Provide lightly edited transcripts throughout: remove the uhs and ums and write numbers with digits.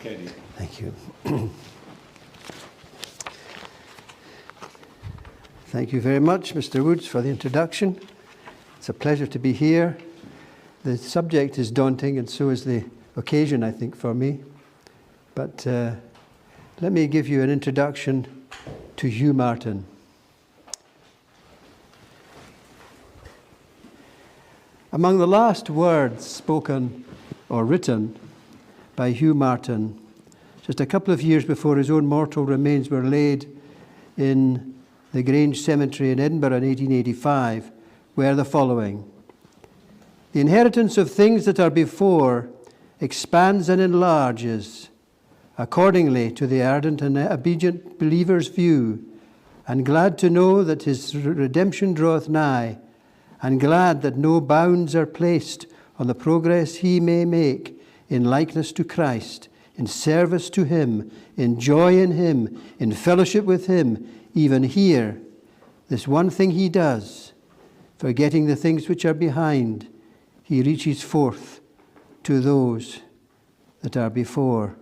Kenny. Thank you. Thank you very much, Mr. Woods, for the introduction. It's a pleasure to be here. The subject is daunting, and so is the occasion, I think, for me. But let me give you an introduction to Hugh Martin. Among the last words spoken or written by Hugh Martin, just a couple of years before his own mortal remains were laid in the Grange Cemetery in Edinburgh in 1885, were the following: "The inheritance of things that are before expands and enlarges accordingly to the ardent and obedient believer's view, and glad to know that his redemption draweth nigh, and glad that no bounds are placed on the progress he may make in likeness to Christ, in service to him, in joy in him, in fellowship with him, even here, this one thing he does, forgetting the things which are behind, he reaches forth to those that are before."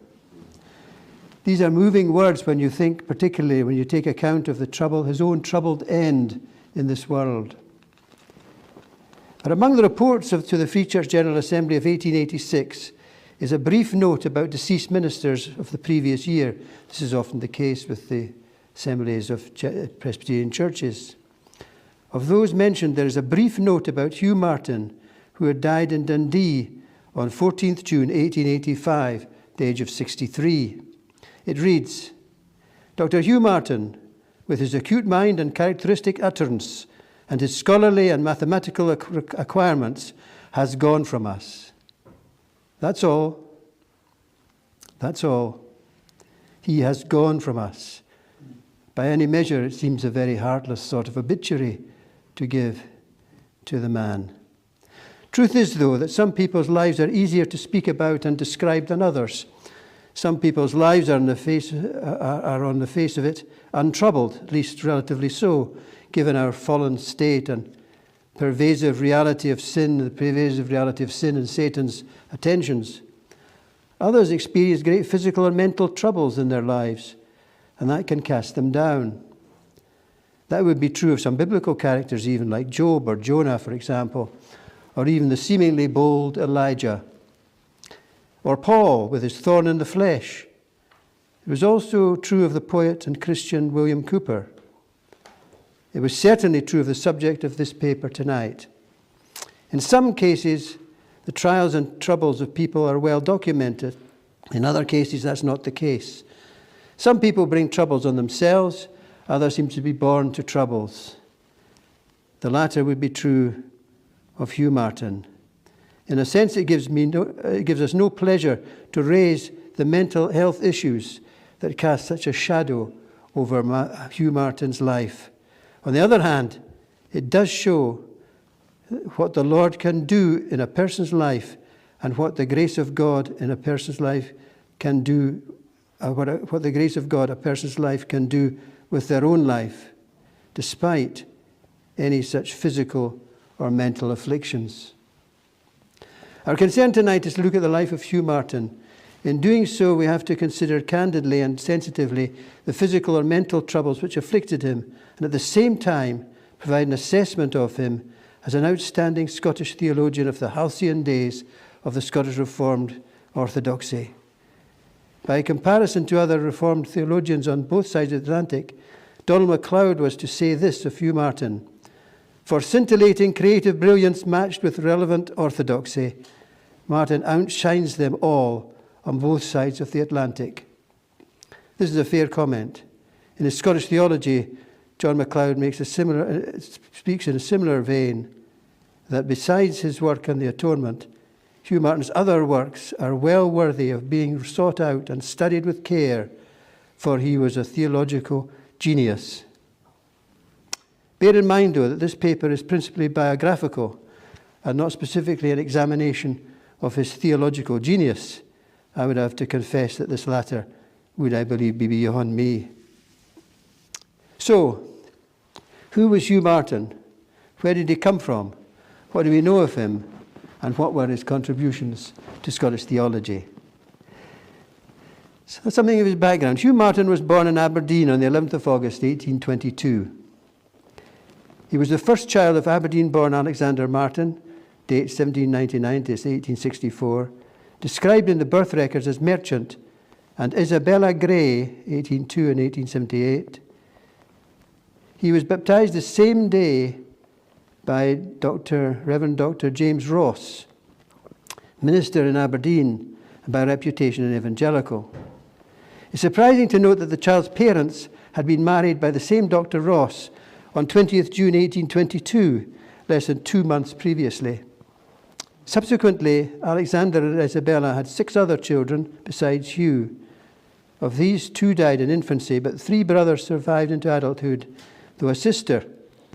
These are moving words when you think, particularly when you take account of the trouble, his own troubled end in this world. But among the reports to the Free Church General Assembly of 1886 is a brief note about deceased ministers of the previous year. This is often the case with the assemblies of Presbyterian churches. Of those mentioned, there is a brief note about Hugh Martin, who had died in Dundee on 14th June 1885, at the age of 63. It reads, "Dr. Hugh Martin, with his acute mind and characteristic utterance, and his scholarly and mathematical acquirements, has gone from us." That's all. That's all. He has gone from us. By any measure, it seems a very heartless sort of obituary to give to the man. Truth is, though, that some people's lives are easier to speak about and describe than others. Some people's lives are on the face of it untroubled, at least relatively so, given our fallen state and pervasive reality of sin, the pervasive reality of sin and Satan's attentions. Others experience great physical and mental troubles in their lives, and that can cast them down. That would be true of some biblical characters, even like Job or Jonah, for example, or even the seemingly bold Elijah, or Paul with his thorn in the flesh. It was also true of the poet and Christian William Cowper. It was certainly true of the subject of this paper tonight. In some cases, the trials and troubles of people are well documented. In other cases, that's not the case. Some people bring troubles on themselves, others seem to be born to troubles. The latter would be true of Hugh Martin. In a sense, it gives us no pleasure to raise the mental health issues that cast such a shadow over Hugh Martin's life. On the other hand, it does show what the Lord can do in a person's life and what the grace of God in a person's life can do, what the grace of God a person's life can do with their own life, despite any such physical or mental afflictions. Our concern tonight is to look at the life of Hugh Martin. In doing so, we have to consider candidly and sensitively the physical or mental troubles which afflicted him, and at the same time provide an assessment of him as an outstanding Scottish theologian of the halcyon days of the Scottish Reformed Orthodoxy. By comparison to other Reformed theologians on both sides of the Atlantic, Donald MacLeod was to say this of Hugh Martin: "For scintillating creative brilliance matched with relevant orthodoxy, Martin outshines them all on both sides of the Atlantic." This is a fair comment. In his Scottish theology, John MacLeod speaks in a similar vein, that besides his work on the atonement, Hugh Martin's other works are well worthy of being sought out and studied with care, for he was a theological genius. Bear in mind, though, that this paper is principally biographical and not specifically an examination of his theological genius. I would have to confess that this latter would, I believe, be beyond me. So, who was Hugh Martin? Where did he come from? What do we know of him? And what were his contributions to Scottish theology? So something of his background. Hugh Martin was born in Aberdeen on the 11th of August, 1822. He was the first child of Aberdeen-born Alexander Martin, date 1799 to 1864, described in the birth records as merchant, and Isabella Gray, 1802 and 1878. He was baptized the same day by Reverend Dr. James Ross, minister in Aberdeen, and by reputation an evangelical. It's surprising to note that the child's parents had been married by the same Dr. Ross on 20th June 1822, less than 2 months previously. Subsequently, Alexander and Isabella had 6 other children besides Hugh. Of these, 2 died in infancy, but 3 brothers survived into adulthood, though a sister,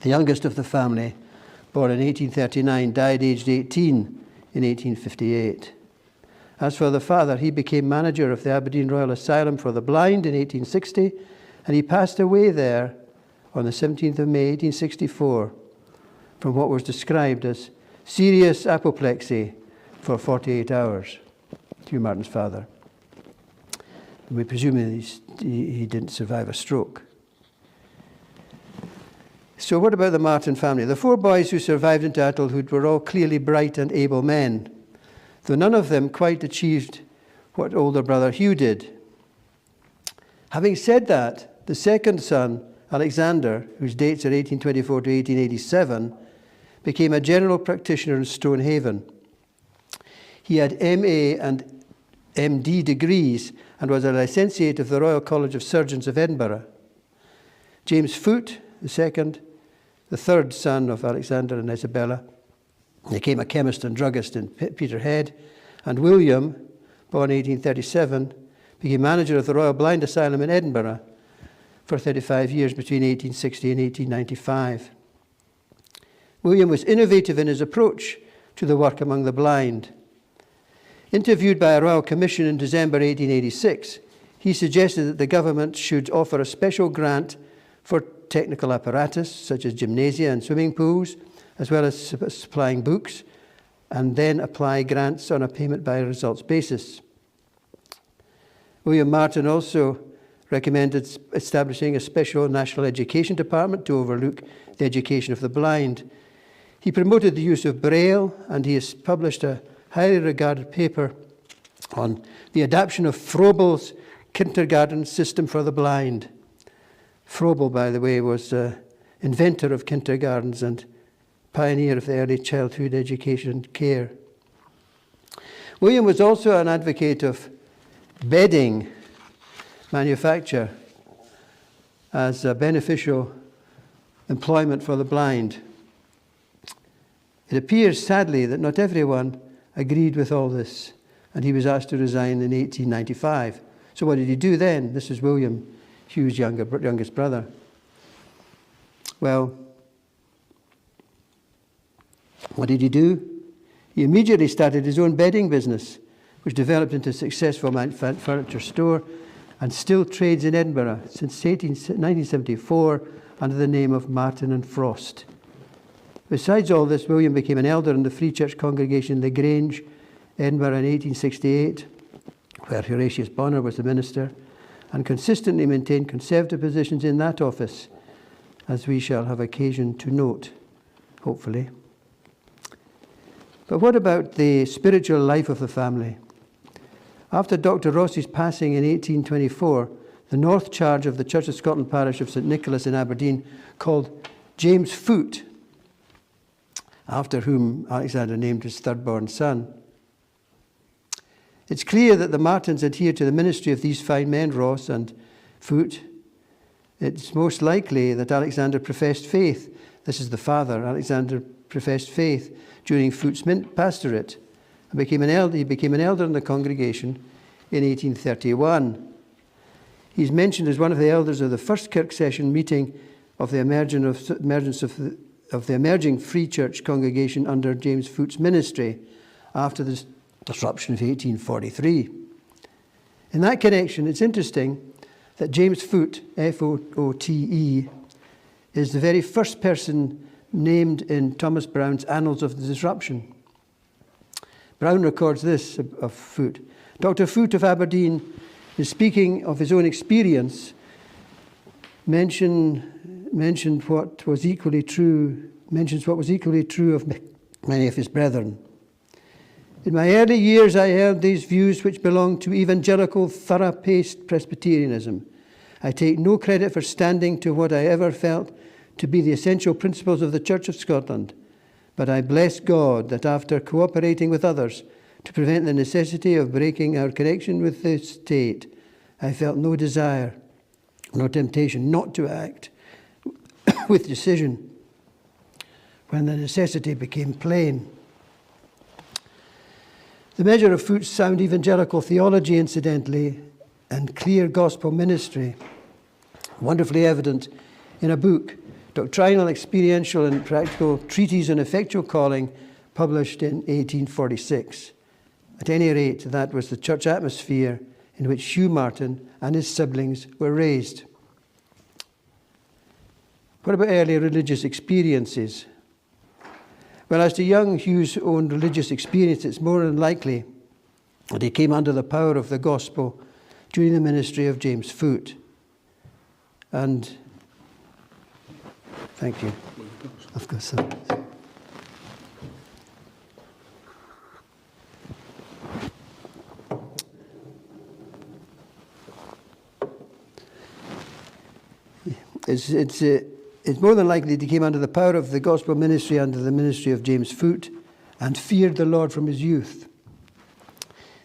the youngest of the family, born in 1839, died aged 18 in 1858. As for the father, he became manager of the Aberdeen Royal Asylum for the Blind in 1860, and he passed away there on the 17th of May 1864 from what was described as serious apoplexy for 48 hours. Hugh Martin's father. We presume he didn't survive a stroke. So what about the Martin family? The 4 boys who survived into adulthood were all clearly bright and able men, though none of them quite achieved what older brother Hugh did. Having said that, the second son, Alexander, whose dates are 1824 to 1887, became a general practitioner in Stonehaven. He had MA and MD degrees and was a licentiate of the Royal College of Surgeons of Edinburgh. James Foote, the third son of Alexander and Isabella, became a chemist and druggist in Peterhead, and William, born 1837, became manager of the Royal Blind Asylum in Edinburgh for 35 years between 1860 and 1895. William was innovative in his approach to the work among the blind. Interviewed by a Royal Commission in December 1886, he suggested that the government should offer a special grant for technical apparatus, such as gymnasia and swimming pools, as well as supplying books, and then apply grants on a payment by results basis. William Martin also recommended establishing a special national education department to overlook the education of the blind. He promoted the use of Braille, and he has published a highly regarded paper on the adaptation of Froebel's kindergarten system for the blind. Froebel, by the way, was inventor of kindergartens and pioneer of the early childhood education and care. William was also an advocate of bedding manufacture as a beneficial employment for the blind. It appears, sadly, that not everyone agreed with all this, and he was asked to resign in 1895. So what did he do then? This is William, Hugh's youngest brother. Well, what did he do? He immediately started his own bedding business, which developed into a successful furniture store and still trades in Edinburgh since 1974 under the name of Martin and Frost. Besides all this, William became an elder in the Free Church congregation in the Grange, Edinburgh in 1868, where Horatius Bonner was the minister, and consistently maintained conservative positions in that office, as we shall have occasion to note, hopefully. But what about the spiritual life of the family? After Dr. Ross's passing in 1824, the North Charge of the Church of Scotland parish of St. Nicholas in Aberdeen called James Foote, after whom Alexander named his third-born son. It's clear that the Martins adhere to the ministry of these fine men, Ross and Foote. It's most likely that Alexander professed faith. This is the father. Alexander professed faith during Foote's pastorate and became an elder. He became an elder in the congregation in 1831. He's mentioned as one of the elders of the first Kirk session meeting of the emergence of the emerging Free Church congregation under James Foote's ministry after the disruption of 1843. In that connection, it's interesting that James Foote, F-O-O-T-E, is the very first person named in Thomas Browne's Annals of the Disruption. Browne records this of Foote. Dr. Foote of Aberdeen In speaking of his own experience, mentioned what was equally true of many of his brethren. In my early years, I held these views which belonged to evangelical, thorough-paced Presbyterianism. I take no credit for standing to what I ever felt to be the essential principles of the Church of Scotland, but I bless God that after cooperating with others to prevent the necessity of breaking our connection with the state, I felt no desire nor temptation not to act with decision when the necessity became plain. The measure of fruit sound evangelical theology, incidentally, and clear gospel ministry, wonderfully evident in a book, Doctrinal, Experiential and Practical Treatise on Effectual Calling, published in 1846. At any rate, that was the church atmosphere in which Hugh Martin and his siblings were raised. What about early religious experiences? Well, as to young Hugh's own religious experience, it's more than likely that he came under the power of the gospel during the ministry of James Foote. And, thank you. I've got some. It's more than likely that he came under the power of the gospel ministry under the ministry of James Foote and feared the Lord from his youth.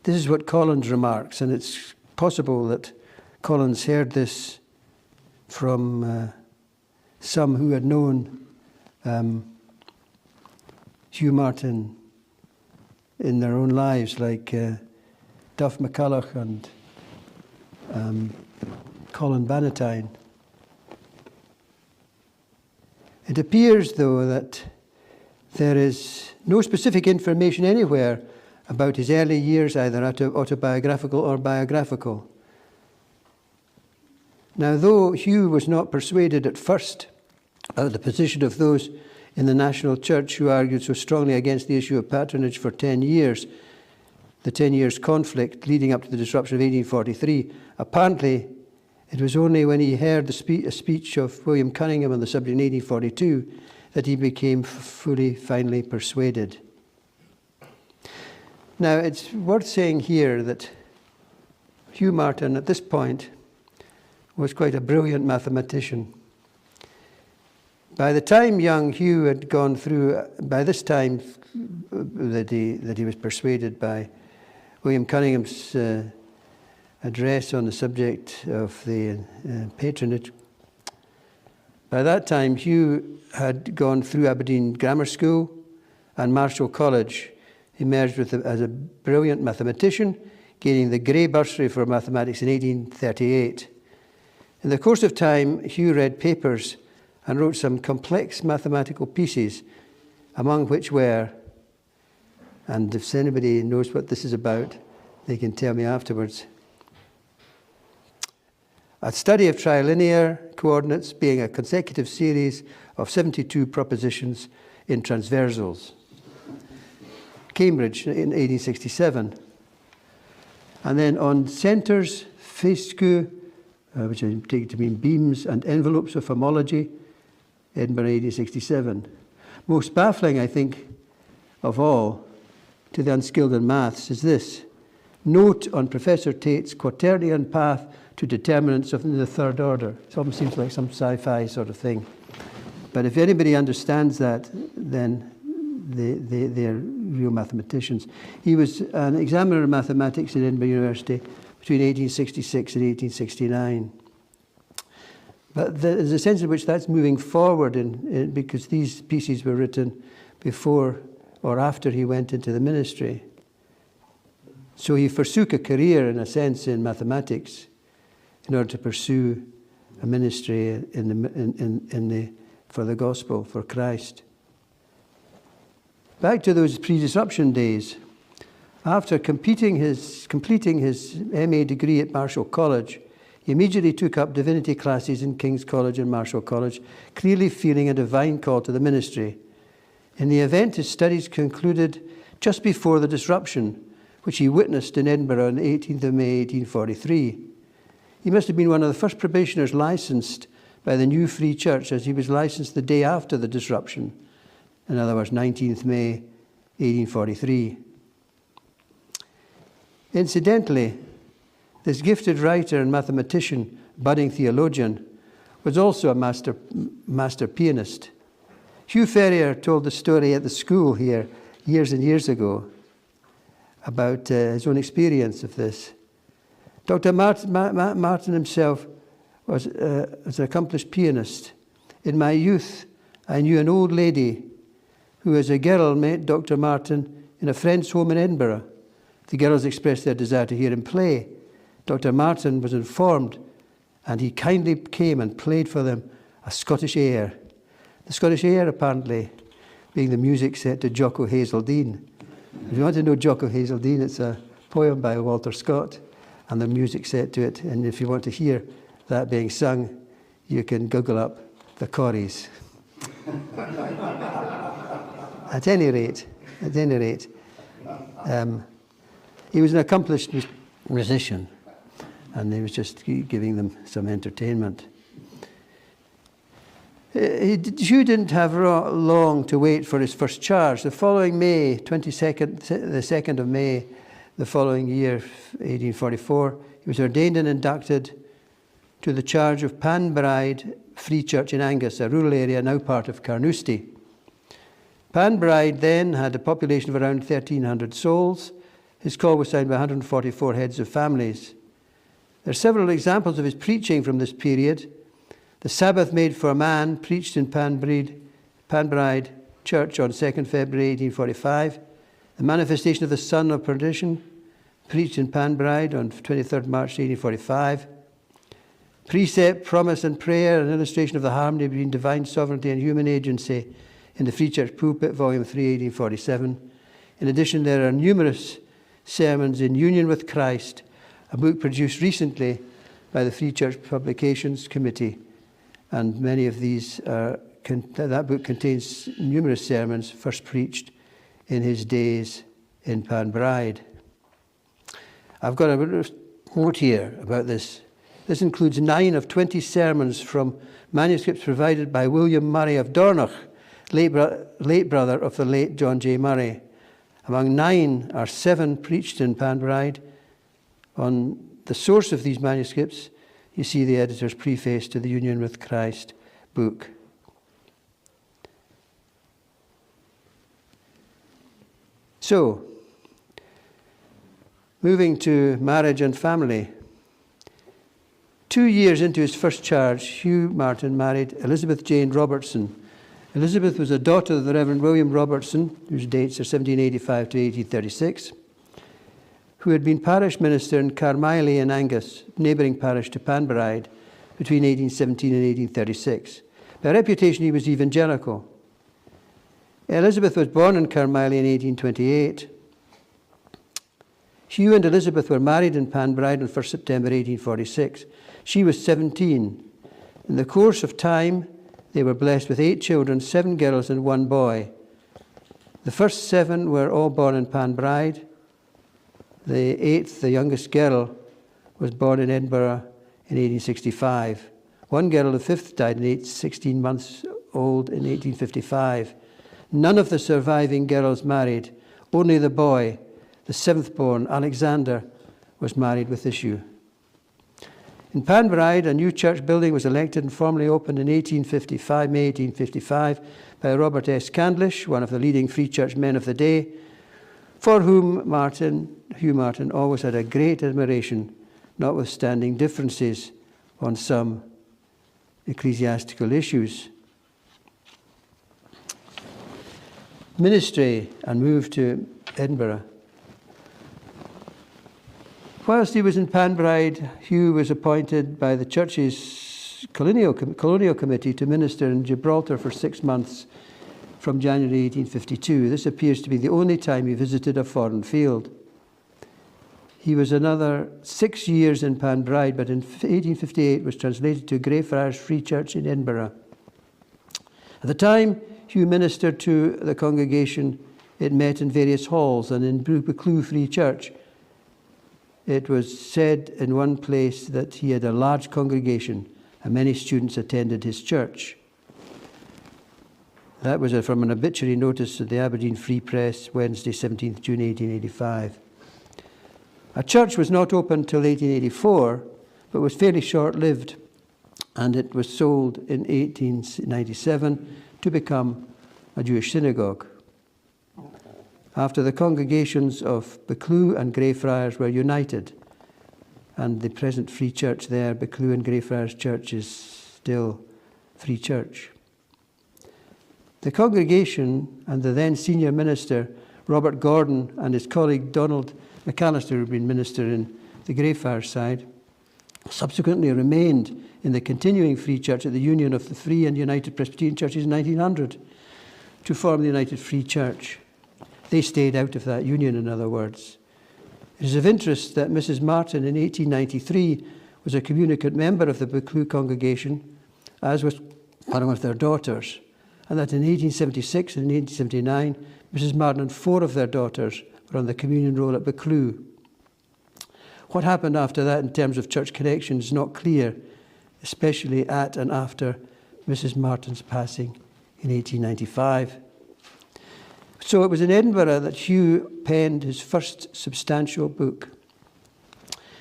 This is what Collins remarks, and it's possible that Collins heard this from some who had known Hugh Martin in their own lives, like Duff McCulloch and Colin Bannatyne. It appears, though, that there is no specific information anywhere about his early years, either autobiographical or biographical. Now, though Hugh was not persuaded at first about the position of those in the national church who argued so strongly against the issue of patronage for 10 years, the 10 years conflict leading up to the disruption of 1843, apparently it was only when he heard a speech of William Cunningham on the subject in 1842 that he became finally persuaded. Now, it's worth saying here that Hugh Martin, at this point, was quite a brilliant mathematician. By the time young Hugh had gone through, by this time that he was persuaded by William Cunningham's address on the subject of the patronage. By that time, Hugh had gone through Aberdeen Grammar School and Marischal College, emerged as a brilliant mathematician, gaining the Gray Bursary for mathematics in 1838. In the course of time, Hugh read papers and wrote some complex mathematical pieces, among which were, and if anybody knows what this is about, they can tell me afterwards, a study of trilinear coordinates being a consecutive series of 72 propositions in transversals. Cambridge in 1867. And then on centres, fasces, which I take to mean beams, and envelopes of homology, Edinburgh 1867. Most baffling, I think, of all, to the unskilled in maths is this. Note on Professor Tate's quaternion path to determinants of the third order. It almost seems like some sci-fi sort of thing. But if anybody understands that, then they're real mathematicians. He was an examiner of mathematics at Edinburgh University between 1866 and 1869. But there's a sense in which that's moving forward because these pieces were written before or after he went into the ministry. So he forsook a career, in a sense, in mathematics in order to pursue a ministry for the gospel, for Christ. Back to those pre-disruption days. After completing his MA degree at Marischal College, he immediately took up divinity classes in King's College and Marischal College, clearly feeling a divine call to the ministry. In the event, his studies concluded just before the disruption, which he witnessed in Edinburgh on the 18th of May 1843. He must have been one of the first probationers licensed by the new Free Church, as he was licensed the day after the disruption, in other words, 19th May 1843. Incidentally, this gifted writer and mathematician, budding theologian, was also a master pianist. Hugh Ferrier told the story at the school here years and years ago about his own experience of this. Dr. Martin himself was an accomplished pianist. In my youth, I knew an old lady who, as a girl, met Dr. Martin in a friend's home in Edinburgh. The girls expressed their desire to hear him play. Dr. Martin was informed, and he kindly came and played for them a Scottish air. The Scottish air, apparently, being the music set to Jocko Hazeldean. If you want to know Jocko Hazeldean, it's a poem by Walter Scott, and the music set to it. And if you want to hear that being sung, you can Google up the Corries. At any rate, he was an accomplished musician, and he was just giving them some entertainment. Hugh didn't have long to wait for his first charge. The following May, the 2nd of May, the following year, 1844, he was ordained and inducted to the charge of Panbride Free Church in Angus, a rural area now part of Carnoustie. Panbride then had a population of around 1,300 souls. His call was signed by 144 heads of families. There are several examples of his preaching from this period. The Sabbath Made for Man, preached in Panbride Church on 2nd February 1845. The Manifestation of the Son of Perdition, preached in Panbride on 23rd March 1845. Precept, Promise and Prayer, an illustration of the harmony between divine sovereignty and human agency, in the Free Church Pulpit, Volume 3, 1847. In addition, there are numerous sermons in Union with Christ, a book produced recently by the Free Church Publications Committee. And many of these, that book contains numerous sermons first preached in his days in Panbride. I've got a note here about this. This includes 9 of 20 sermons from manuscripts provided by William Murray of Dornoch, late brother of the late John J. Murray. Among 9 are 7 preached in Panbride. On the source of these manuscripts, you see the editor's preface to the Union with Christ book. So, moving to marriage and family. 2 years into his first charge, Hugh Martin married Elizabeth Jane Robertson. Elizabeth was a daughter of the Reverend William Robertson, whose dates are 1785 to 1836, who had been parish minister in Carmiley in Angus, neighbouring parish to Panbride, between 1817 and 1836. By reputation, he was evangelical. Elizabeth was born in Carmiley in 1828. Hugh and Elizabeth were married in Panbride on 1st September 1846. She was 17. In the course of time, they were blessed with 8 children, 7 girls and 1 boy. The first 7 were all born in Panbride. The 8th, the youngest girl, was born in Edinburgh in 1865. One girl, the 5th, died at 16 months old in 1855. None of the surviving girls married. Only the boy, the 7th born, Alexander, was married with issue. In Panbride, a new church building was elected and formally opened in May 1855, by Robert S. Candlish, one of the leading Free Church men of the day, for whom Hugh Martin always had a great admiration, notwithstanding differences on some ecclesiastical issues. Ministry and move to Edinburgh. Whilst he was in Panbride, Hugh was appointed by the church's colonial committee to minister in Gibraltar for 6 months from January 1852. This appears to be the only time he visited a foreign field. He was another 6 years in Panbride, but in 1858 was translated to Greyfriars Free Church in Edinburgh. At the time Hugh ministered to the congregation, it met in various halls, and in Buccleuch Free Church, it was said in one place that he had a large congregation and many students attended his church. That was from an obituary notice of the Aberdeen Free Press, Wednesday, 17th June 1885. A church was not opened until 1884, but was fairly short-lived, and it was sold in 1897 to become a Jewish synagogue. After the congregations of Buccleuch and Greyfriars were united, and the present Free Church there, Buccleuch and Greyfriars Church, is still Free Church. The congregation and the then senior minister, Robert Gordon, and his colleague Donald McAllister, who had been minister in the Greyfriars side, subsequently remained in the continuing Free Church at the Union of the Free and United Presbyterian Churches in 1900 to form the United Free Church. They stayed out of that union, in other words. It is of interest that Mrs. Martin in 1893 was a communicant member of the Buccleuch congregation, as was one of their daughters, and that in 1876 and 1879, Mrs. Martin and 4 of their daughters were on the communion roll at Buccleuch. What happened after that in terms of church connection is not clear, especially at and after Mrs. Martin's passing in 1895. So it was in Edinburgh that Hugh penned his first substantial book.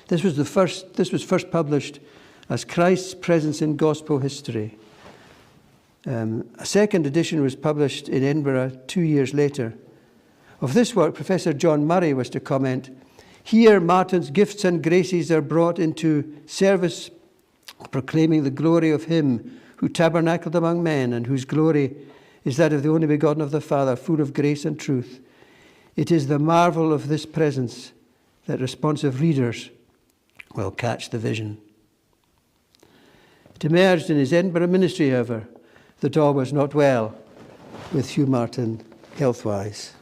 This was first published as Christ's Presence in Gospel History. A second edition was published in Edinburgh 2 years later. Of this work, Professor John Murray was to comment, "Here Martin's gifts and graces are brought into service, proclaiming the glory of him who tabernacled among men, and whose glory is that of the only begotten of the Father, full of grace and truth. It is the marvel of this presence that responsive readers will catch the vision." It emerged in his Edinburgh ministry, however, that all was not well with Hugh Martin health-wise.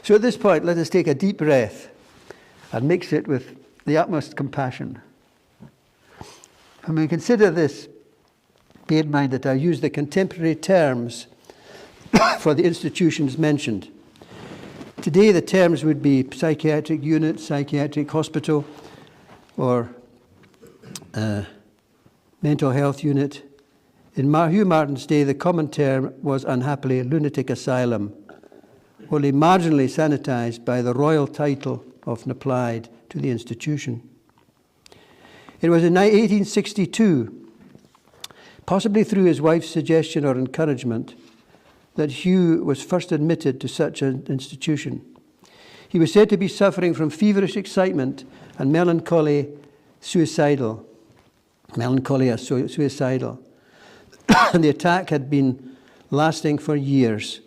So at this point, let us take a deep breath and mix it with the utmost compassion. When we consider this, bear in mind that I use the contemporary terms for the institutions mentioned. Today, the terms would be psychiatric unit, psychiatric hospital, or mental health unit. In Hugh Martin's day, the common term was unhappily lunatic asylum, only marginally sanitized by the royal title often applied to the institution. It was in 1862, possibly through his wife's suggestion or encouragement, that Hugh was first admitted to such an institution. He was said to be suffering from feverish excitement and melancholia suicidal. And the attack had been lasting for years.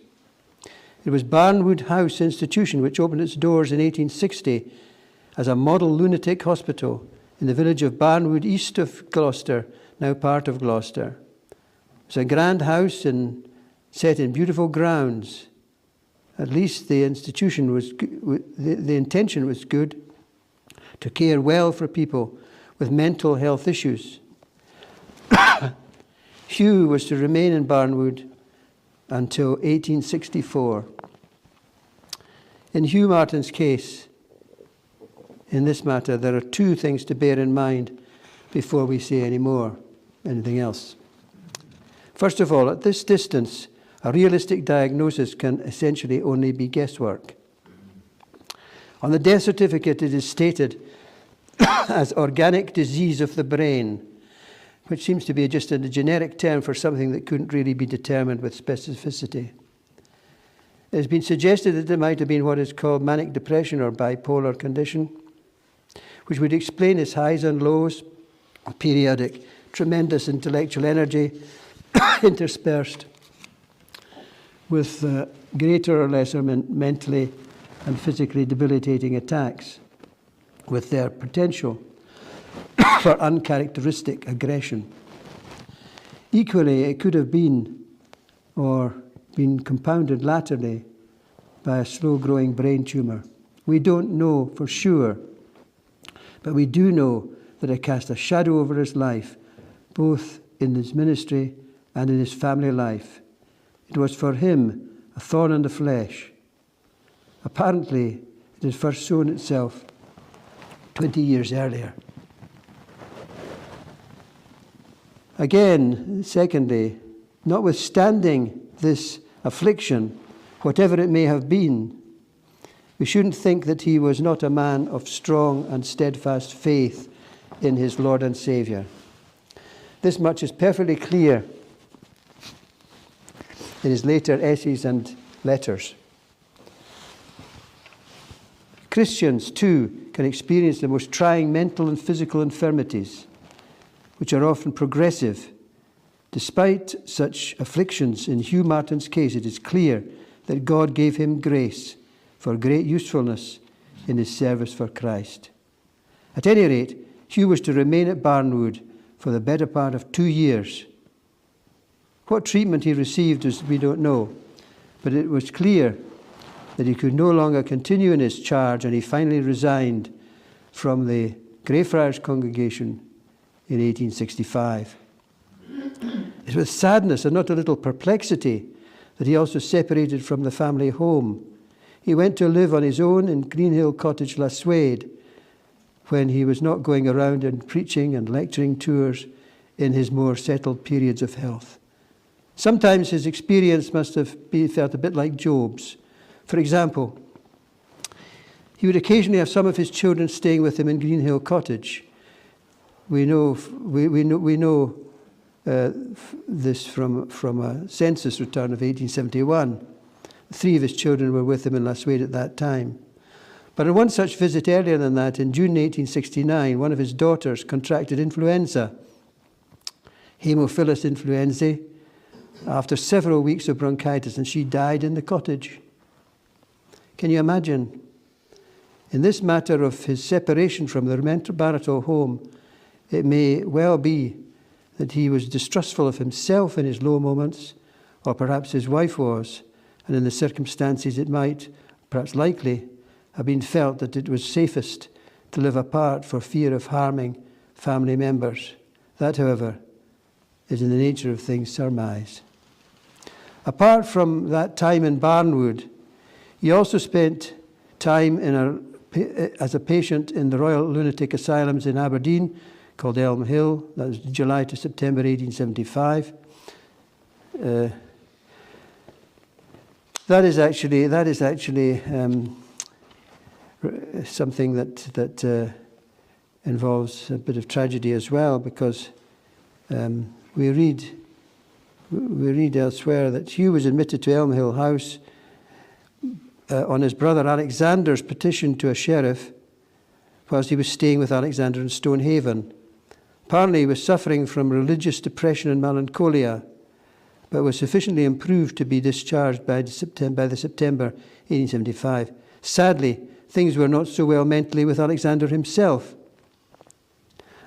It was Barnwood House Institution, which opened its doors in 1860 as a model lunatic hospital in the village of Barnwood, east of Gloucester, now part of Gloucester. It was a grand house set in beautiful grounds. At least the institution was the intention was good, to care well for people with mental health issues. Hugh was to remain in Barnwood until 1864. In Hugh Martin's case, in this matter, there are 2 things to bear in mind before we say anything else. First of all, at this distance, a realistic diagnosis can essentially only be guesswork. On the death certificate, it is stated as organic disease of the brain, which seems to be just a generic term for something that couldn't really be determined with specificity. It has been suggested that it might have been what is called manic depression or bipolar condition, which would explain his highs and lows, periodic tremendous intellectual energy interspersed with greater or lesser mentally and physically debilitating attacks, with their potential for uncharacteristic aggression. Equally, it could have been compounded latterly by a slow-growing brain tumour. We don't know for sure, but we do know that had cast a shadow over his life, both in his ministry and in his family life. It was for him a thorn in the flesh. Apparently, it had first shown itself 20 years earlier. Again, secondly, notwithstanding this affliction, whatever it may have been, we shouldn't think that he was not a man of strong and steadfast faith in his Lord and Saviour. This much is perfectly clear in his later essays and letters. Christians, too, can experience the most trying mental and physical infirmities, which are often progressive. Despite such afflictions, in Hugh Martin's case, it is clear that God gave him grace for great usefulness in his service for Christ. At any rate, Hugh was to remain at Barnwood for the better part of 2 years. What treatment he received we don't know, but it was clear that he could no longer continue in his charge, and he finally resigned from the Greyfriars congregation in 1865. It was sadness and not a little perplexity that he also separated from the family home. He went to live on his own in Greenhill Cottage, Laswade, when he was not going around and preaching and lecturing tours in his more settled periods of health. Sometimes his experience must have felt a bit like Job's. For example, he would occasionally have some of his children staying with him in Greenhill Cottage. We know this from a census return of 1871. 3 of his children were with him in Laswade at that time. But on one such visit earlier than that, in June 1869, one of his daughters contracted influenza, Haemophilus influenzae, after several weeks of bronchitis, and she died in the cottage. Can you imagine? In this matter of his separation from the marital home, it may well be that he was distrustful of himself in his low moments, or perhaps his wife was, and in the circumstances it might, perhaps likely, have been felt that it was safest to live apart for fear of harming family members. That, however, is in the nature of things surmise. Apart from that time in Barnwood, he also spent time as a patient in the Royal Lunatic Asylums in Aberdeen, called Elm Hill. That was July to September 1875. That is actually something that involves a bit of tragedy as well, because we read elsewhere that Hugh was admitted to Elm Hill House on his brother Alexander's petition to a sheriff, whilst he was staying with Alexander in Stonehaven. Apparently he was suffering from religious depression and melancholia, but was sufficiently improved to be discharged by the September 1875. Sadly, things were not so well mentally with Alexander himself.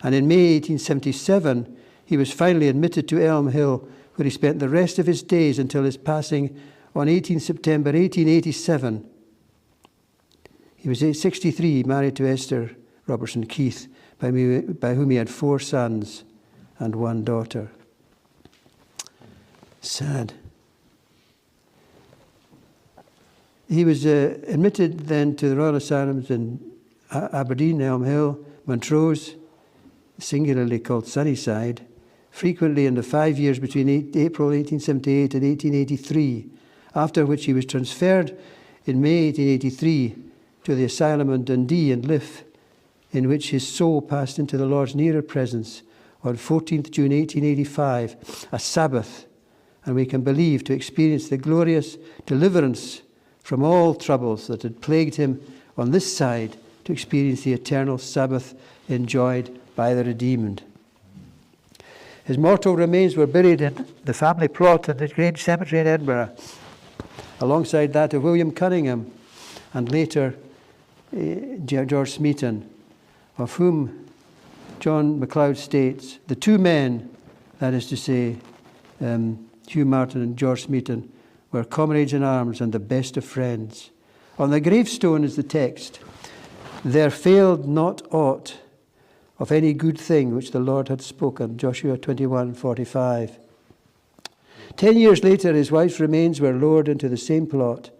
And in May 1877, he was finally admitted to Elm Hill, where he spent the rest of his days until his passing on 18 September 1887. He was 63, married to Esther Robertson Keith, by whom he had 4 sons and 1 daughter. Sad. He was admitted then to the Royal Asylums in Aberdeen, Elm Hill, Montrose, singularly called Sunnyside, frequently in the 5 years between April 1878 and 1883, after which he was transferred in May 1883 to the asylum in Dundee and Liff, in which his soul passed into the Lord's nearer presence on 14th June 1885, a Sabbath, and we can believe to experience the glorious deliverance from all troubles that had plagued him on this side, to experience the eternal Sabbath enjoyed by the redeemed. His mortal remains were buried in the family plot in the Grange Cemetery in Edinburgh, alongside that of William Cunningham and later George Smeaton, of whom John MacLeod states, the 2 men, that is to say, Hugh Martin and George Smeaton, were comrades in arms and the best of friends. On the gravestone is the text, there failed not aught of any good thing which the Lord had spoken. Joshua 21:45. 10 years later, his wife's remains were lowered into the same plot,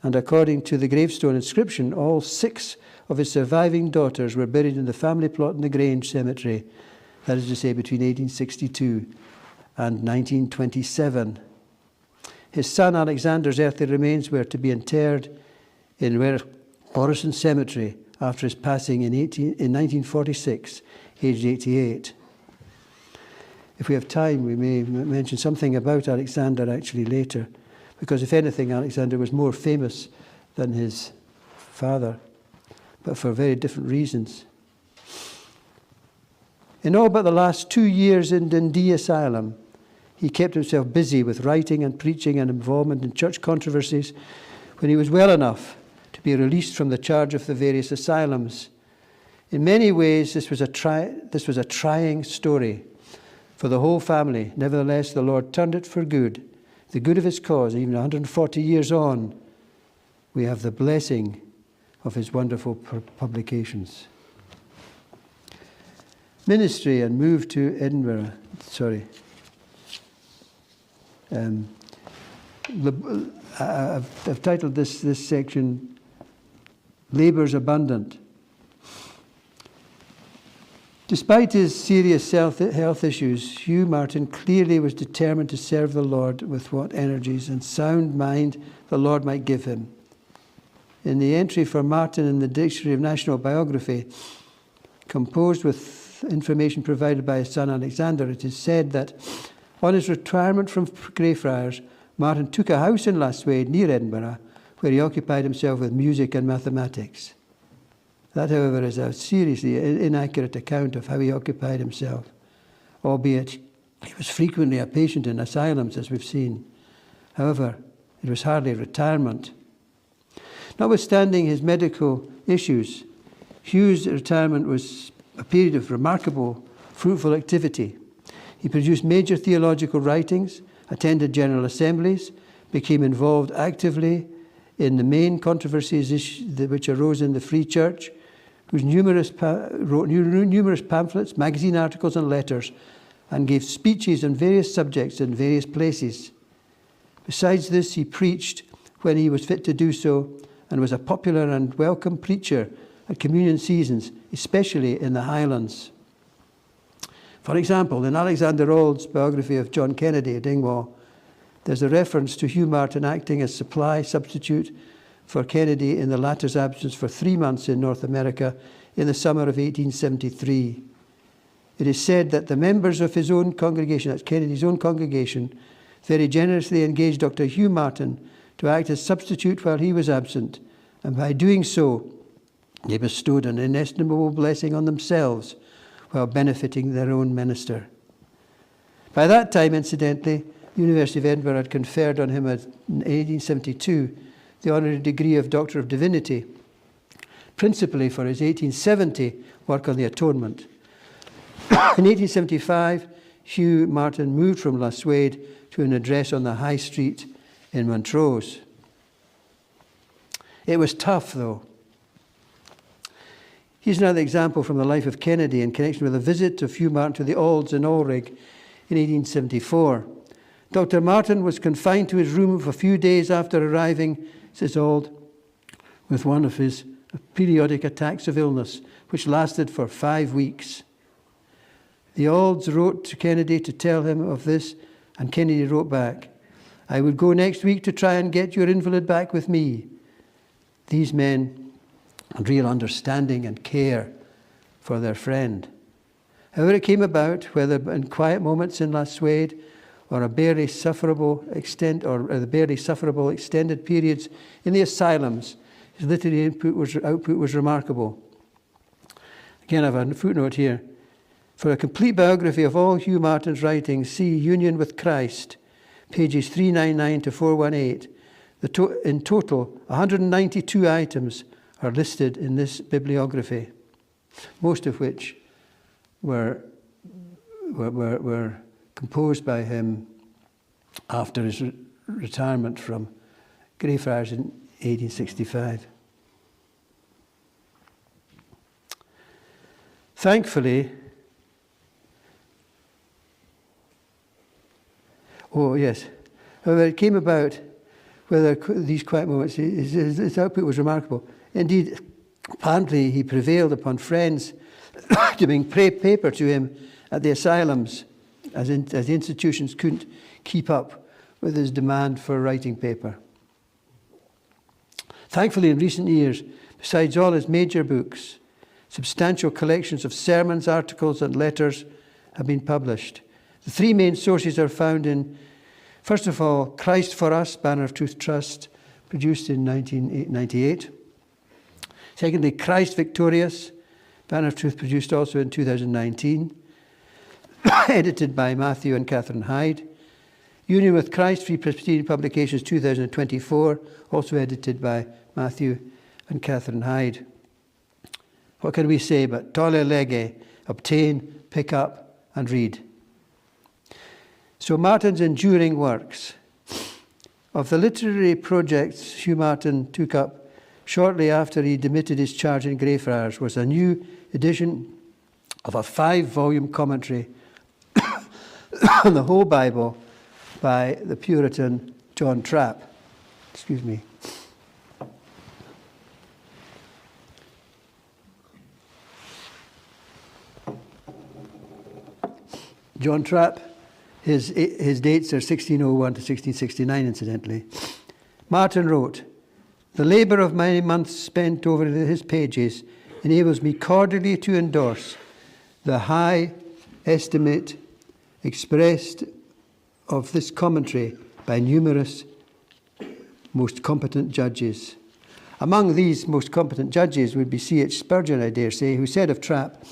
and according to the gravestone inscription, all 6 of his surviving daughters were buried in the family plot in the Grange Cemetery, that is to say between 1862 and 1927. His son Alexander's earthly remains were to be interred in Orison Cemetery after his passing in 1946, aged 88. If we have time, we may mention something about Alexander actually later, because if anything, Alexander was more famous than his father, but for very different reasons. In all but the last 2 years in Dundee Asylum, he kept himself busy with writing and preaching and involvement in church controversies when he was well enough to be released from the charge of the various asylums. In many ways, this was a trying story for the whole family. Nevertheless, the Lord turned it for good, the good of his cause. Even 140 years on, we have the blessing of his wonderful publications. Ministry and move to Edinburgh. I've titled this section, Labours Abundant. Despite his serious health issues, Hugh Martin clearly was determined to serve the Lord with what energies and sound mind the Lord might give him. In the entry for Martin in the Dictionary of National Biography, composed with information provided by his son Alexander, it is said that on his retirement from Greyfriars, Martin took a house in Lasswade near Edinburgh, where he occupied himself with music and mathematics. That, however, is a seriously inaccurate account of how he occupied himself, albeit he was frequently a patient in asylums, as we've seen. However, it was hardly retirement. Notwithstanding his medical issues, Hugh's retirement was a period of remarkable, fruitful activity. He produced major theological writings, attended general assemblies, became involved actively in the main controversies which arose in the Free Church, wrote numerous pamphlets, magazine articles and letters, and gave speeches on various subjects in various places. Besides this, he preached when he was fit to do so, and was a popular and welcome preacher at communion seasons, especially in the Highlands. For example, in Alexander Auld's biography of John Kennedy at Dingwall, there's a reference to Hugh Martin acting as supply substitute for Kennedy in the latter's absence for 3 months in North America in the summer of 1873. It is said that the members of his own congregation, that's Kennedy's own congregation, very generously engaged Dr. Hugh Martin to act as substitute while he was absent, and by doing so, they bestowed an inestimable blessing on themselves while benefiting their own minister. By that time, incidentally, the University of Edinburgh had conferred on him in 1872 the honorary degree of Doctor of Divinity, principally for his 1870 work on the Atonement. In 1875, Hugh Martin moved from Lasswade to an address on the High Street in Montrose. It was tough, though. Here's another example from the life of Kennedy in connection with a visit of Hugh Martin to the Aulds in Alrig in 1874. Dr. Martin was confined to his room for a few days after arriving, says Auld, with one of his periodic attacks of illness, which lasted for 5 weeks. The Aulds wrote to Kennedy to tell him of this, and Kennedy wrote back, "I would go next week to try and get your invalid back with me." These men had real understanding and care for their friend. However it came about, whether in quiet moments in Lasswade or the barely sufferable extended periods in the asylums, his literary output was remarkable. Again, I have a footnote here. For a complete biography of all Hugh Martin's writings, see Union with Christ, pages 399 to 418. In total, 192 items are listed in this bibliography, most of which were composed by him after his retirement from Greyfriars in 1865. Thankfully, however, it came about whether these quiet moments, his output was remarkable. Indeed, apparently he prevailed upon friends to bring paper to him at the asylums, as the institutions couldn't keep up with his demand for writing paper. Thankfully, in recent years, besides all his major books, substantial collections of sermons, articles, and letters have been published. The three main sources are found in, first of all, Christ for Us, Banner of Truth Trust, produced in 1998. Secondly, Christ Victorious, Banner of Truth, produced also in 2019, edited by Matthew and Catherine Hyde. Union with Christ, Free Presbyterian Publications, 2024, also edited by Matthew and Catherine Hyde. What can we say but tolle lege, obtain, pick up, and read? So Martin's enduring works. Of the literary projects Hugh Martin took up shortly after he demitted his charge in Greyfriars was a new edition of a 5-volume commentary on the whole Bible by the Puritan John Trapp. Excuse me. John Trapp, his dates are 1601 to 1669, incidentally. Martin wrote, "The labour of many months spent over his pages enables me cordially to endorse the high estimate expressed of this commentary by numerous most competent judges." Among these most competent judges would be C.H. Spurgeon, I dare say, who said of Trapp,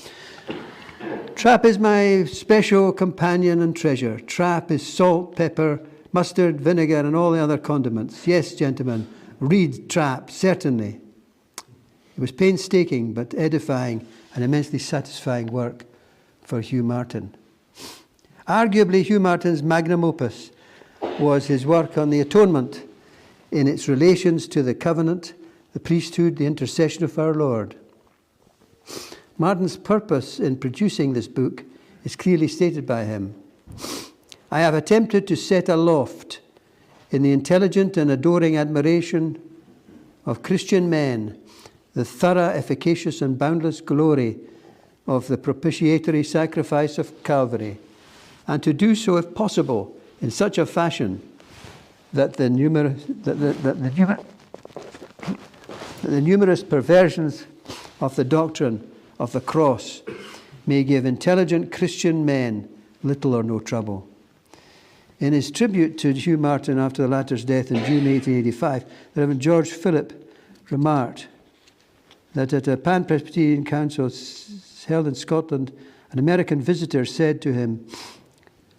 "Trapp is my special companion and treasure. Trapp is salt, pepper, mustard, vinegar, and all the other condiments. Yes, gentlemen, read Trapp, certainly." It was painstaking but edifying and immensely satisfying work for Hugh Martin. Arguably, Hugh Martin's magnum opus was his work on the atonement in its relations to the covenant, the priesthood, the intercession of our Lord. Martin's purpose in producing this book is clearly stated by him. "I have attempted to set aloft in the intelligent and adoring admiration of Christian men the thorough, efficacious, and boundless glory of the propitiatory sacrifice of Calvary, and to do so, if possible, in such a fashion that the numerous perversions of the doctrine of the cross may give intelligent Christian men little or no trouble." In his tribute to Hugh Martin after the latter's death in June 1885, the Reverend George Phillip remarked that at a Pan-Presbyterian council held in Scotland, an American visitor said to him,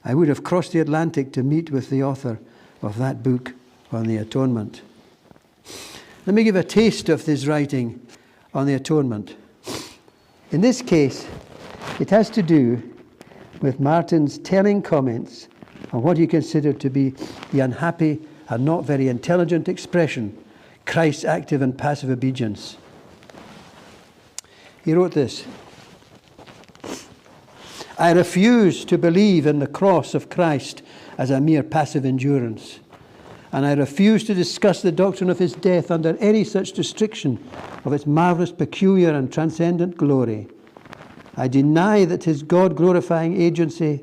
"I would have crossed the Atlantic to meet with the author of that book on the atonement." Let me give a taste of his writing on the atonement. In this case, it has to do with Martin's telling comments on what he considered to be the unhappy and not very intelligent expression, Christ's active and passive obedience. He wrote this: "I refuse to believe in the cross of Christ as a mere passive endurance, and I refuse to discuss the doctrine of his death under any such restriction of its marvelous, peculiar, and transcendent glory. I deny that his God-glorifying agency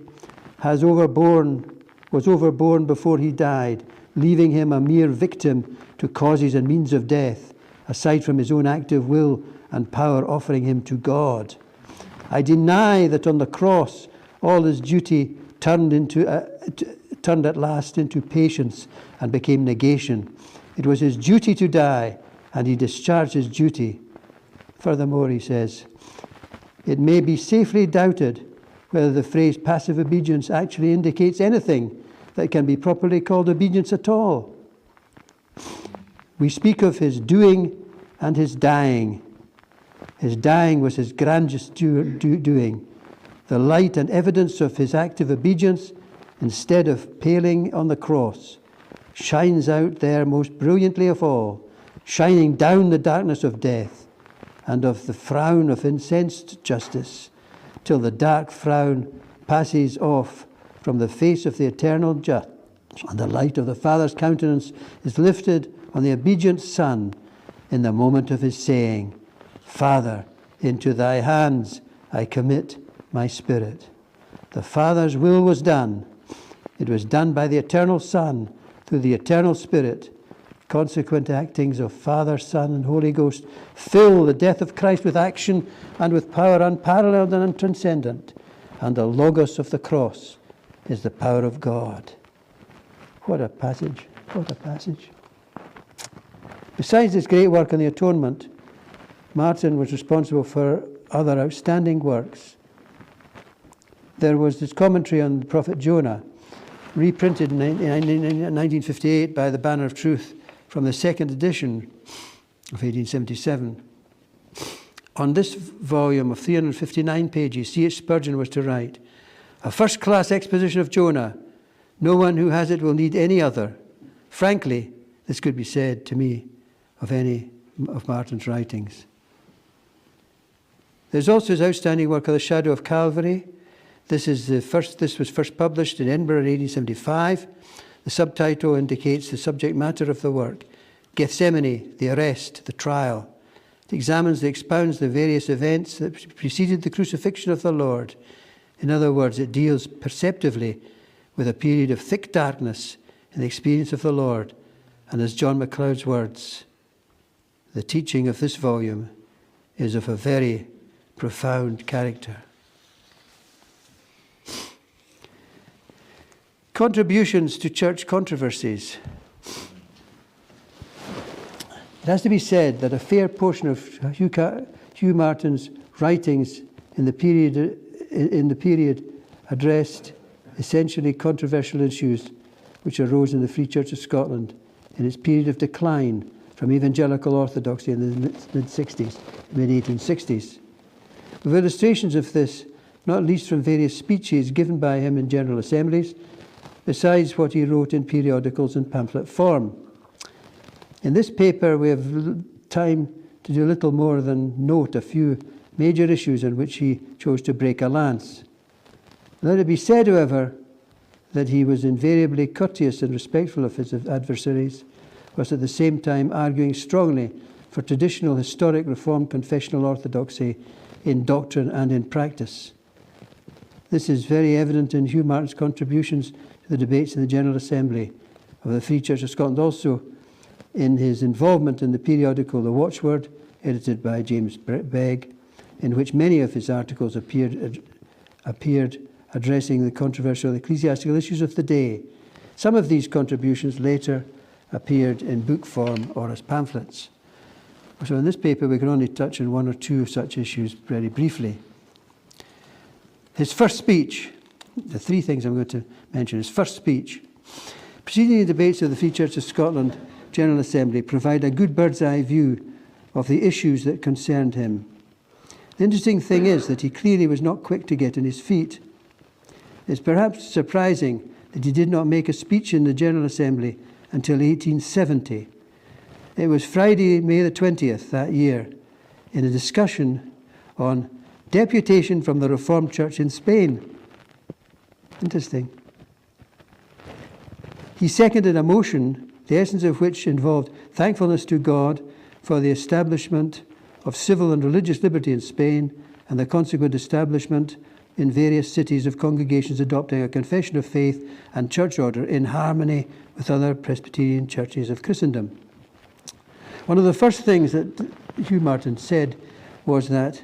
was overborne before he died, leaving him a mere victim to causes and means of death, aside from his own active will and power offering him to God. I deny that on the cross all his duty turned at last into patience and became negation. It was his duty to die, and he discharged his duty. Furthermore," he says, "it may be safely doubted whether the phrase passive obedience actually indicates anything that can be properly called obedience at all. We speak of his doing and his dying. His dying was his grandest doing. The light and evidence of his active obedience, instead of paling on the cross, shines out there most brilliantly of all, shining down the darkness of death and of the frown of incensed justice, till the dark frown passes off from the face of the eternal judge, and the light of the Father's countenance is lifted on the obedient Son in the moment of his saying, Father, into thy hands I commit my spirit. The Father's will was done. It was done by the eternal Son through the eternal Spirit. Consequent actings of Father, Son, and Holy Ghost fill the death of Christ with action and with power unparalleled and transcendent. And the Logos of the cross is the power of God. What a passage. What a passage. Besides this great work on the atonement, Martin was responsible for other outstanding works. There was this commentary on the prophet Jonah, reprinted in 1958 by the Banner of Truth from the second edition of 1877. On this volume of 359 pages, C.H. Spurgeon was to write, a first-class exposition of Jonah. No one who has it will need any other. Frankly, this could be said to me of any of Martin's writings. There's also his outstanding work on the shadow of Calvary. This was first published in Edinburgh in 1875. The subtitle indicates the subject matter of the work. Gethsemane, the arrest, the trial. It expounds the various events that preceded the crucifixion of the Lord. In other words, it deals perceptively with a period of thick darkness in the experience of the Lord. And as John MacLeod's words, the teaching of this volume is of a very profound character. Contributions to church controversies. It has to be said that a fair portion of Hugh Martin's writings in the period addressed essentially controversial issues which arose in the Free Church of Scotland in its period of decline from evangelical orthodoxy in the mid-60s, mid-1860s. With illustrations of this, not least from various speeches given by him in general assemblies, besides what he wrote in periodicals and pamphlet form. In this paper, we have time to do little more than note a few major issues on which he chose to break a lance. Let it be said, however, that he was invariably courteous and respectful of his adversaries, whilst at the same time arguing strongly for traditional historic Reformed confessional orthodoxy in doctrine and in practice. This is very evident in Hugh Martin's contributions to the debates in the General Assembly of the Free Church of Scotland, also in his involvement in the periodical The Watchword, edited by James Begg, in which many of his articles appeared addressing the controversial ecclesiastical issues of the day. Some of these contributions later appeared in book form or as pamphlets. So in this paper we can only touch on one or two such issues very briefly. His first speech, the three things I'm going to mention, his first speech, preceding the debates of the Free Church of Scotland General Assembly, provide a good bird's eye view of the issues that concerned him. The interesting thing is that he clearly was not quick to get on his feet. It's perhaps surprising that he did not make a speech in the General Assembly until 1870. It was Friday, May the 20th that year, in a discussion on deputation from the Reformed Church in Spain. Interesting. He seconded a motion, the essence of which involved thankfulness to God for the establishment of civil and religious liberty in Spain and the consequent establishment in various cities of congregations adopting a confession of faith and church order in harmony with other Presbyterian churches of Christendom. One of the first things that Hugh Martin said was that,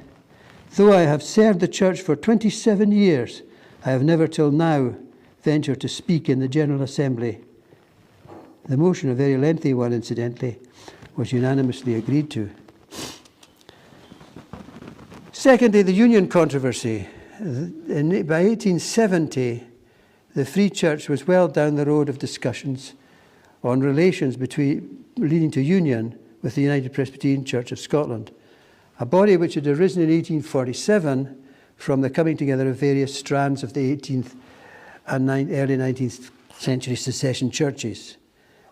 though I have served the church for 27 years, I have never till now ventured to speak in the General Assembly. The motion, a very lengthy one incidentally, was unanimously agreed to. Secondly, the union controversy. By 1870, the Free Church was well down the road of discussions on relations leading to union with the United Presbyterian Church of Scotland, a body which had arisen in 1847 from the coming together of various strands of the 18th and early 19th century secession churches.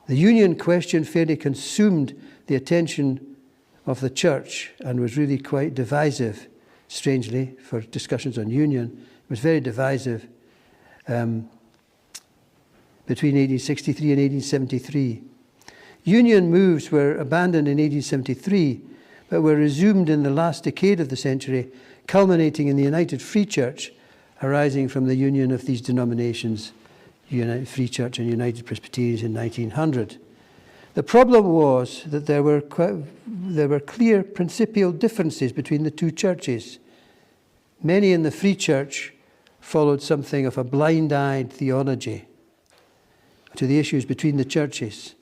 The union question fairly consumed the attention of the church and was really quite divisive strangely, for discussions on union. It was very divisive between 1863 and 1873. Union moves were abandoned in 1873, but were resumed in the last decade of the century, culminating in the United Free Church, arising from the union of these denominations, United Free Church and United Presbyterians, in 1900. The problem was that there were clear principial differences between the two churches. Many in the Free Church followed something of a blind-eyed theology to the issues between the churches.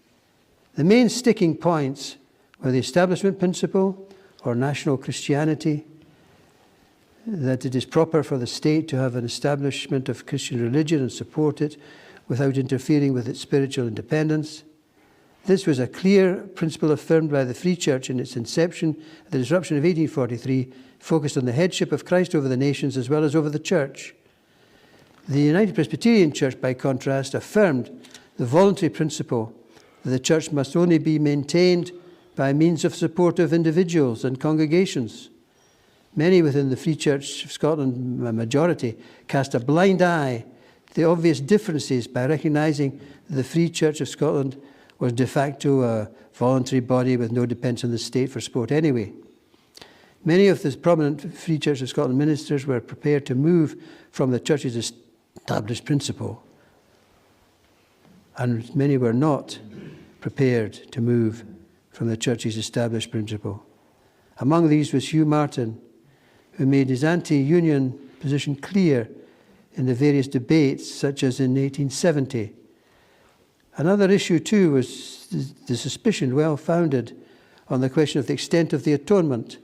The main sticking points were the establishment principle, or national Christianity, that it is proper for the state to have an establishment of Christian religion and support it without interfering with its spiritual independence. This was a clear principle affirmed by the Free Church in its inception. The disruption of 1843 focused on the headship of Christ over the nations as well as over the church. The United Presbyterian Church, by contrast, affirmed the voluntary principle that the church must only be maintained by means of support of individuals and congregations. Many within the Free Church of Scotland, a majority, cast a blind eye to the obvious differences by recognising that the Free Church of Scotland was de facto a voluntary body with no dependence on the state for support anyway. Many of the prominent Free Church of Scotland ministers were prepared to move from the church's established principle, and many were not prepared to move from the church's established principle. Among these was Hugh Martin, who made his anti-union position clear in the various debates, such as in 1870. Another issue, too, was the suspicion, well-founded, on the question of the extent of the atonement.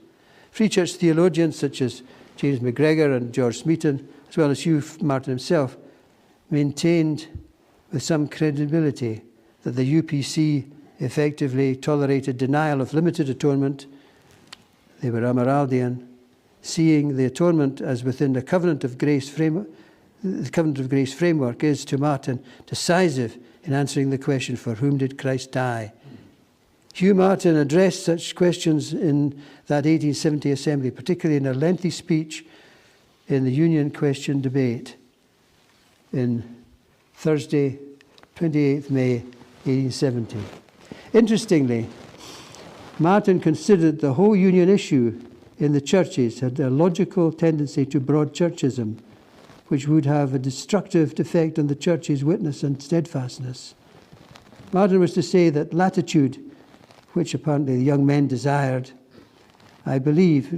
Free Church theologians such as James McGregor and George Smeaton, as well as Hugh Martin himself, maintained with some credibility that the UPC effectively tolerated denial of limited atonement. They were Amyraldian, seeing the atonement as within the covenant of grace framework. The covenant of grace framework is, to Martin, decisive in answering the question, for whom did Christ die? Hugh Martin addressed such questions in that 1870 assembly, particularly in a lengthy speech in the union question debate in Thursday, 28th May 1870. Interestingly, Martin considered the whole union issue in the churches had a logical tendency to broad churchism, which would have a destructive effect on the church's witness and steadfastness. Martin was to say that latitude, which apparently the young men desired, I believe,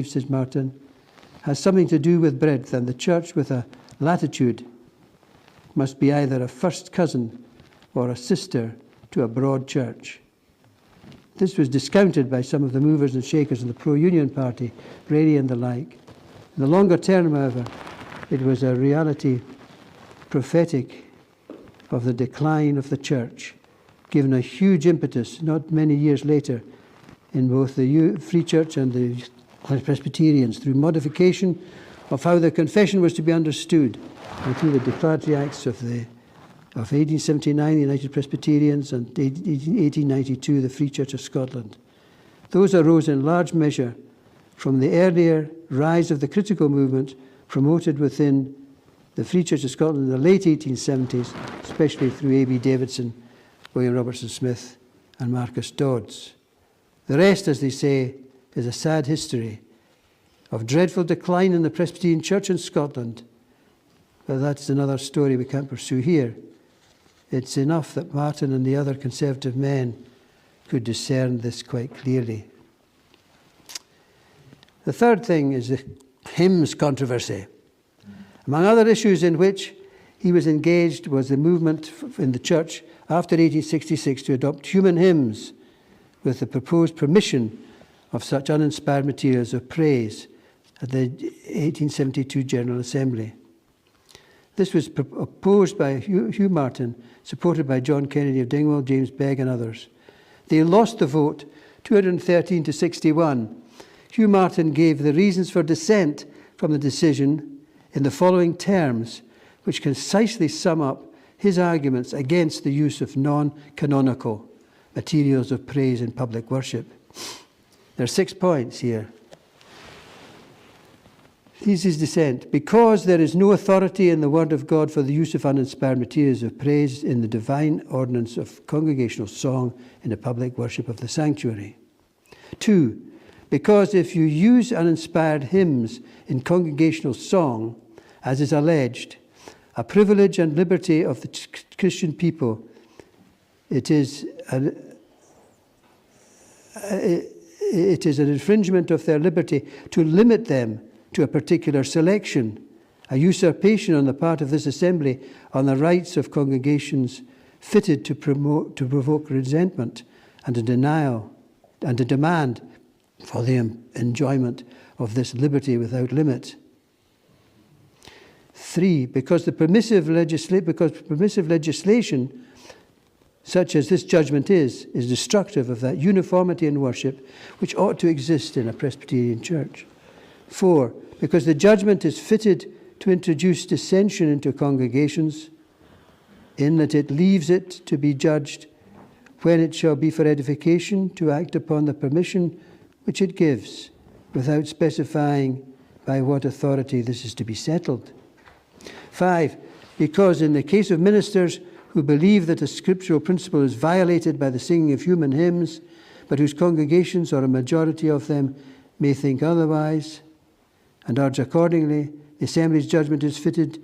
says Martin, has something to do with breadth, and the church with a latitude must be either a first cousin or a sister to a broad church. This was discounted by some of the movers and shakers in the pro-union party, Brady and the like. In the longer term, however, it was a reality prophetic of the decline of the church, given a huge impetus not many years later in both the Free Church and the Presbyterians through modification of how the confession was to be understood, and through the declaratory acts of 1879, the United Presbyterians, and 1892, the Free Church of Scotland. Those arose in large measure from the earlier rise of the critical movement promoted within the Free Church of Scotland in the late 1870s, especially through A.B. Davidson, William Robertson Smith, and Marcus Dodds. The rest, as they say, is a sad history of dreadful decline in the Presbyterian Church in Scotland. But that's another story we can't pursue here. It's enough that Martin and the other conservative men could discern this quite clearly. The third thing is the hymns controversy. Among other issues in which he was engaged was the movement in the church after 1866 to adopt human hymns with the proposed permission of such uninspired materials of praise at the 1872 General Assembly. This was opposed by Hugh Martin, supported by John Kennedy of Dingwall, James Begg and others. They lost the vote 213 to 61. Hugh Martin gave the reasons for dissent from the decision in the following terms, which concisely sum up his arguments against the use of non-canonical materials of praise in public worship. There are 6 points here. This is dissent. Because there is no authority in the Word of God for the use of uninspired materials of praise in the divine ordinance of congregational song in the public worship of the sanctuary. 2, because if you use uninspired hymns in congregational song, as is alleged, a privilege and liberty of the Christian people, it is an infringement of their liberty to limit them to a particular selection, a usurpation on the part of this assembly on the rights of congregations fitted to provoke resentment and a denial and a demand for the enjoyment of this liberty without limit. 3, because permissive legislation, such as this judgment is destructive of that uniformity in worship which ought to exist in a Presbyterian church. 4, because the judgment is fitted to introduce dissension into congregations, in that it leaves it to be judged when it shall be for edification to act upon the permission which it gives, without specifying by what authority this is to be settled. 5, because in the case of ministers who believe that a scriptural principle is violated by the singing of human hymns, but whose congregations or a majority of them may think otherwise, and urge accordingly, the Assembly's judgment is fitted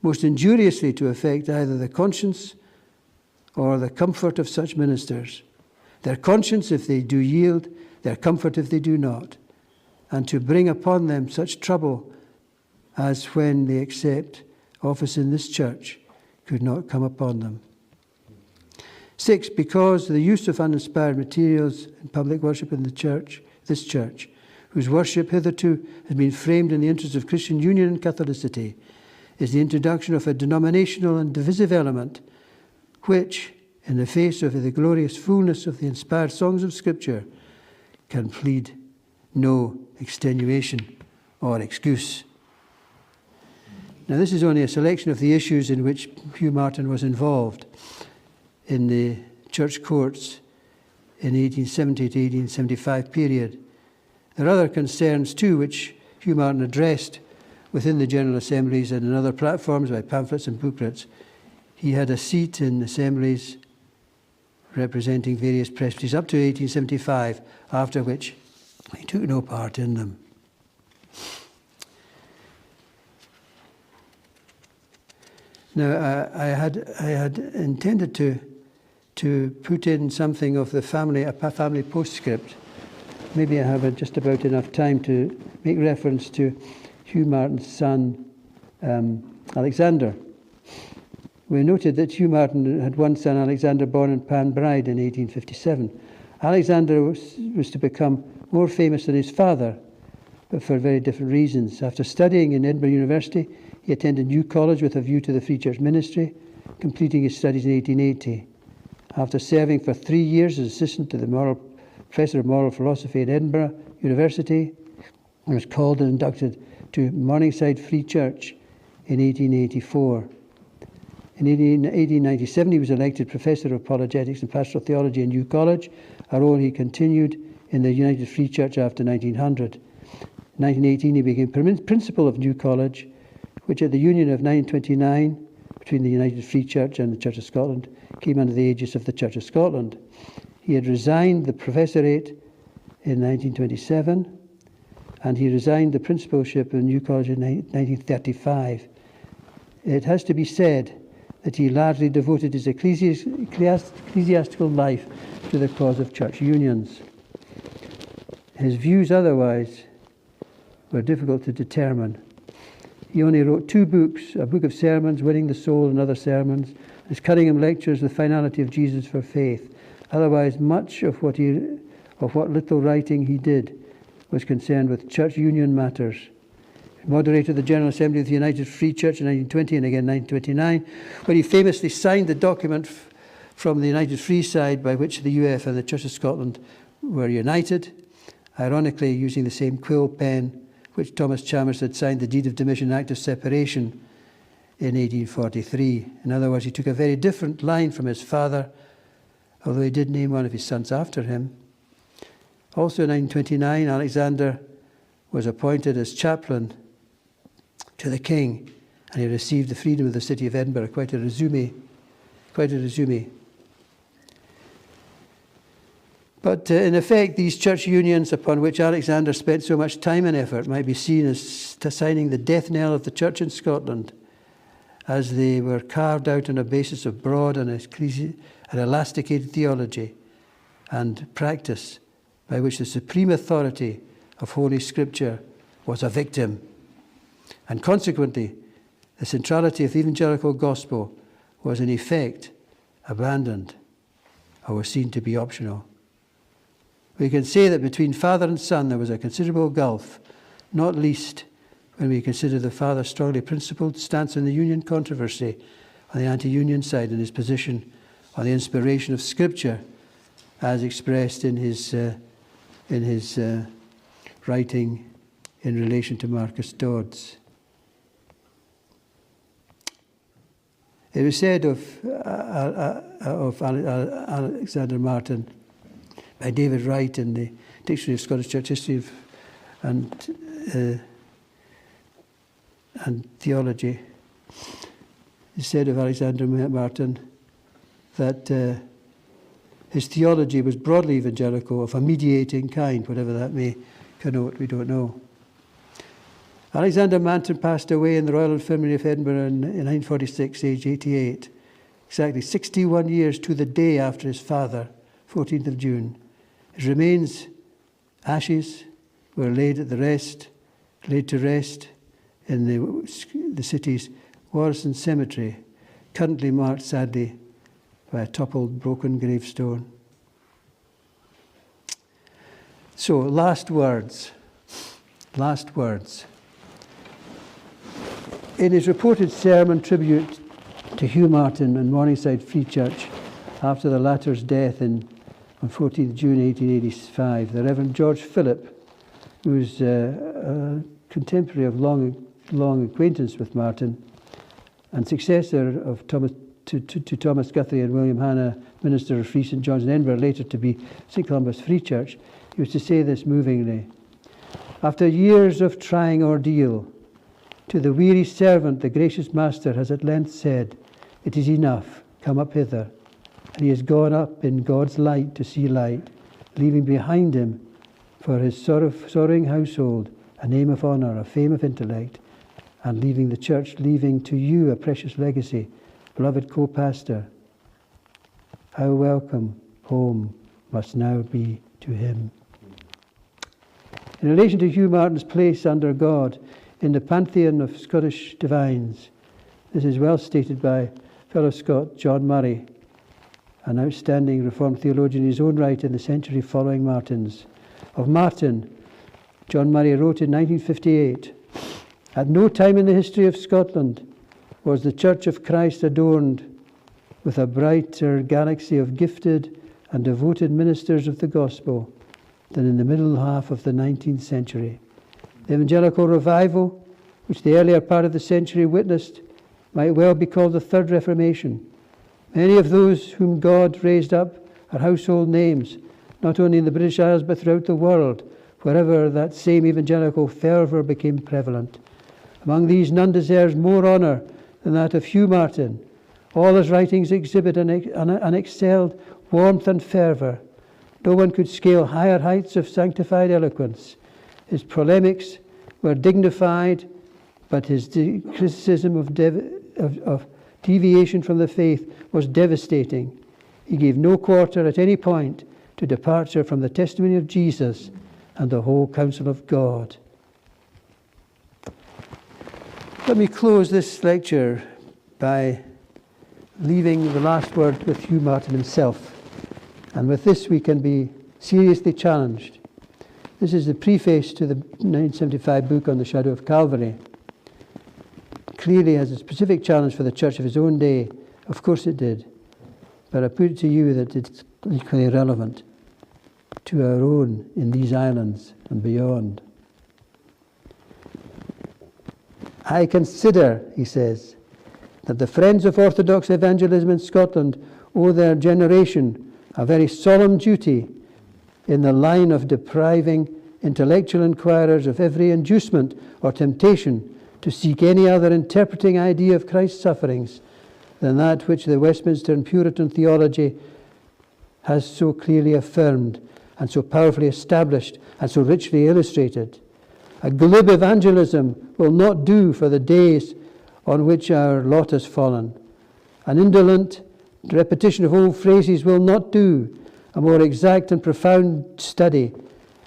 most injuriously to affect either the conscience or the comfort of such ministers, their conscience if they do yield, their comfort if they do not, and to bring upon them such trouble as when they accept office in this church could not come upon them. 6, because the use of uninspired materials in public worship in this church, whose worship hitherto has been framed in the interest of Christian union and Catholicity, is the introduction of a denominational and divisive element which, in the face of the glorious fullness of the inspired songs of Scripture, can plead no extenuation or excuse. Now, this is only a selection of the issues in which Hugh Martin was involved in the church courts in the 1870 to 1875 period. There are other concerns too which Hugh Martin addressed within the General Assemblies and in other platforms by pamphlets and booklets. He had a seat in assemblies representing various presbyteries up to 1875, after which he took no part in them. Now, I had intended to put in something of a family postscript. Maybe I have just about enough time to make reference to Hugh Martin's son, Alexander. We noted that Hugh Martin had one son, Alexander, born in Panbride in 1857. Alexander was to become more famous than his father, but for very different reasons. After studying in Edinburgh University, he attended New College with a view to the Free Church ministry, completing his studies in 1880. After serving for 3 years as assistant to the Professor of Moral Philosophy at Edinburgh University, he was called and inducted to Morningside Free Church in 1884. In 1897, he was elected Professor of Apologetics and Pastoral Theology in New College, a role he continued in the United Free Church after 1900. In 1918, he became Principal of New College, which at the Union of 1929, between the United Free Church and the Church of Scotland, came under the aegis of the Church of Scotland. He had resigned the professorate in 1927, and he resigned the principalship of New College in 1935. It has to be said that he largely devoted his ecclesiastical life to the cause of church unions. His views otherwise were difficult to determine. He only wrote 2 books, a book of sermons, Winning the Soul, and other sermons, his Cunningham Lectures, The Finality of Jesus for Faith. Otherwise, much of what little writing he did was concerned with church union matters. He moderated the General Assembly of the United Free Church in 1920 and again 1929, where he famously signed the document from the United Free side by which the UF and the Church of Scotland were united, ironically using the same quill pen which Thomas Chalmers had signed the Deed of Dimission Act of Separation in 1843. In other words, he took a very different line from his father, although he did name one of his sons after him. Also in 1929, Alexander was appointed as chaplain to the king, and he received the freedom of the city of Edinburgh. Quite a resume. But in effect, these church unions upon which Alexander spent so much time and effort might be seen as signing the death knell of the church in Scotland, as they were carved out on a basis of broad and elasticated theology and practice by which the supreme authority of Holy Scripture was a victim. And consequently, the centrality of the evangelical gospel was in effect abandoned or was seen to be optional. We can say that between father and son there was a considerable gulf, not least when we consider the father's strongly principled stance on the union controversy on the anti-union side and his position on the inspiration of Scripture as expressed in his writing in relation to Marcus Dodds. It was said of Alexander Martin by David Wright in the Dictionary of Scottish Church History and Theology. It said of Alexander Martin that his theology was broadly evangelical, of a mediating kind, whatever that may connote, we don't know. Alexander Martin passed away in the Royal Infirmary of Edinburgh in 1946, aged 88, exactly 61 years to the day after his father, 14th of June. His remains, ashes, were laid to rest in the city's Warriston Cemetery, currently marked, sadly, by a toppled, broken gravestone. So, last words. In his reported sermon tribute to Hugh Martin in Morningside Free Church after the latter's death on 14th June 1885, the Reverend George Phillip, who was a contemporary of long acquaintance with Martin and successor of Thomas Guthrie and William Hanna, minister of Free St John's in Edinburgh, later to be St Columba's Free Church, he was to say this movingly: "After years of trying ordeal, to the weary servant the gracious Master has at length said, 'It is enough, come up hither.' And he has gone up in God's light to see light, leaving behind him for his sorrowing household a name of honour, a fame of intellect, and leaving the church, leaving to you a precious legacy, beloved co-pastor. How welcome home must now be to him." In relation to Hugh Martin's place under God in the pantheon of Scottish divines, this is well stated by fellow Scot John Murray, an outstanding Reformed theologian in his own right in the century following Martin's. Of Martin, John Murray wrote in 1958, "At no time in the history of Scotland was the Church of Christ adorned with a brighter galaxy of gifted and devoted ministers of the gospel than in the middle half of the 19th century. The evangelical revival, which the earlier part of the century witnessed, might well be called the Third Reformation. Many of those whom God raised up are household names, not only in the British Isles but throughout the world, wherever that same evangelical fervour became prevalent. Among these, none deserves more honour than that of Hugh Martin. All his writings exhibit an excelled warmth and fervour. No one could scale higher heights of sanctified eloquence. His polemics were dignified, but his criticism of deviation from the faith was devastating. He gave no quarter at any point to departure from the testimony of Jesus and the whole counsel of God." Let me close this lecture by leaving the last word with Hugh Martin himself. And with this we can be seriously challenged. This is the preface to the 1975 book on the Shadow of Calvary. Clearly has a specific challenge for the church of his own day. Of course it did. But I put it to you that it's equally relevant to our own in these islands and beyond. "I consider," he says, "that the friends of Orthodox evangelism in Scotland owe their generation a very solemn duty in the line of depriving intellectual inquirers of every inducement or temptation to seek any other interpreting idea of Christ's sufferings than that which the Westminster and Puritan theology has so clearly affirmed and so powerfully established and so richly illustrated. A glib evangelism will not do for the days on which our lot has fallen. An indolent repetition of old phrases will not do. A more exact and profound study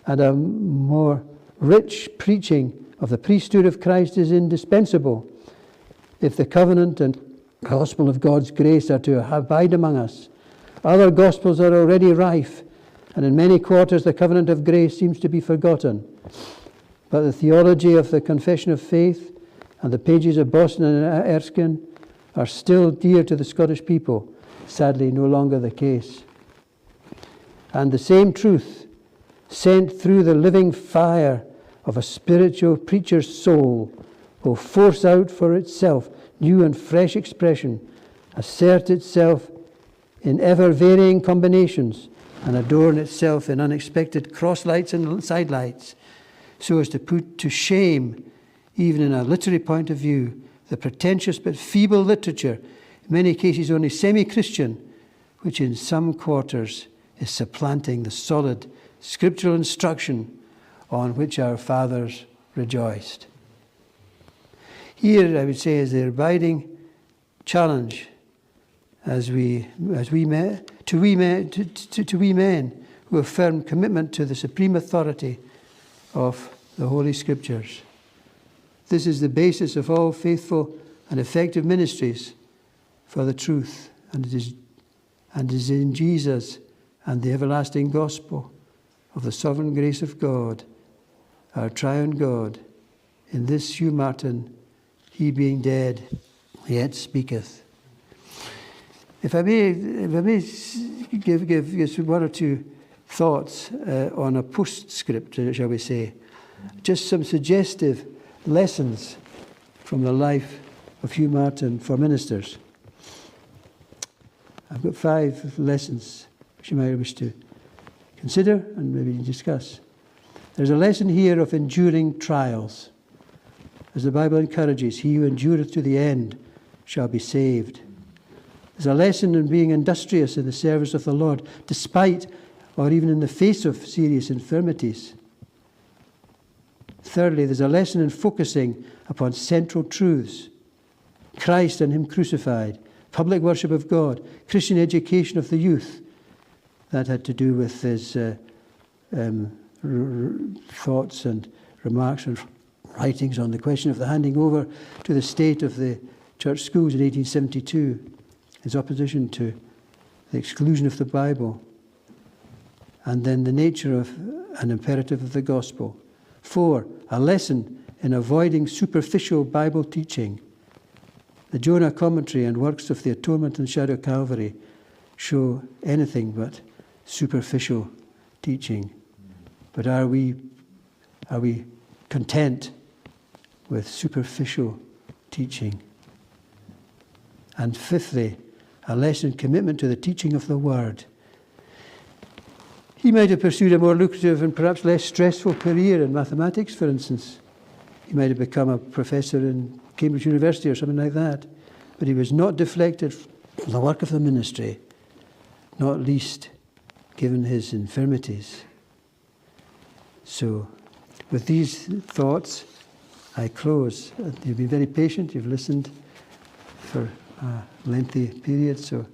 and a more rich preaching of the priesthood of Christ is indispensable if the covenant and gospel of God's grace are to abide among us. Other gospels are already rife, and in many quarters the covenant of grace seems to be forgotten. But the theology of the Confession of Faith and the pages of Boston and Erskine are still dear to the Scottish people, sadly no longer the case. And the same truth, sent through the living fire of a spiritual preacher's soul, will force out for itself new and fresh expression, assert itself in ever-varying combinations, and adorn itself in unexpected cross-lights and sidelights, so as to put to shame, even in a literary point of view, the pretentious but feeble literature, in many cases only semi-Christian, which in some quarters is supplanting the solid scriptural instruction on which our fathers rejoiced. Here, I would say, is the abiding challenge to we men who have firm commitment to the supreme authority of the Holy Scriptures. This is the basis of all faithful and effective ministries for the truth, and it is in Jesus and the everlasting gospel of the sovereign grace of God, our triune God. In this Hugh Martin, he being dead, yet speaketh. If I may give one or two thoughts on a postscript, shall we say, just some suggestive lessons from the life of Hugh Martin for ministers. I've got 5 lessons which you might wish to consider and maybe discuss. There's a lesson here of enduring trials. As the Bible encourages, he who endureth to the end shall be saved. There's a lesson in being industrious in the service of the Lord, despite or even in the face of serious infirmities. Thirdly, there's a lesson in focusing upon central truths: Christ and Him crucified, public worship of God, Christian education of the youth. That had to do with his thoughts and remarks and writings on the question of the handing over to the state of the church schools in 1872, his opposition to the exclusion of the Bible, and then the nature of an imperative of the gospel. 4, a lesson in avoiding superficial Bible teaching. The Jonah commentary and works of the Atonement and Shadow Calvary show anything but superficial teaching. But are we content with superficial teaching? And 5thly, a lesson in commitment to the teaching of the Word. He might have pursued a more lucrative and perhaps less stressful career in mathematics, for instance. He might have become a professor in Cambridge University or something like that. But he was not deflected from the work of the ministry, not least given his infirmities. So, with these thoughts, I close. You've been very patient. You've listened for a lengthy period, so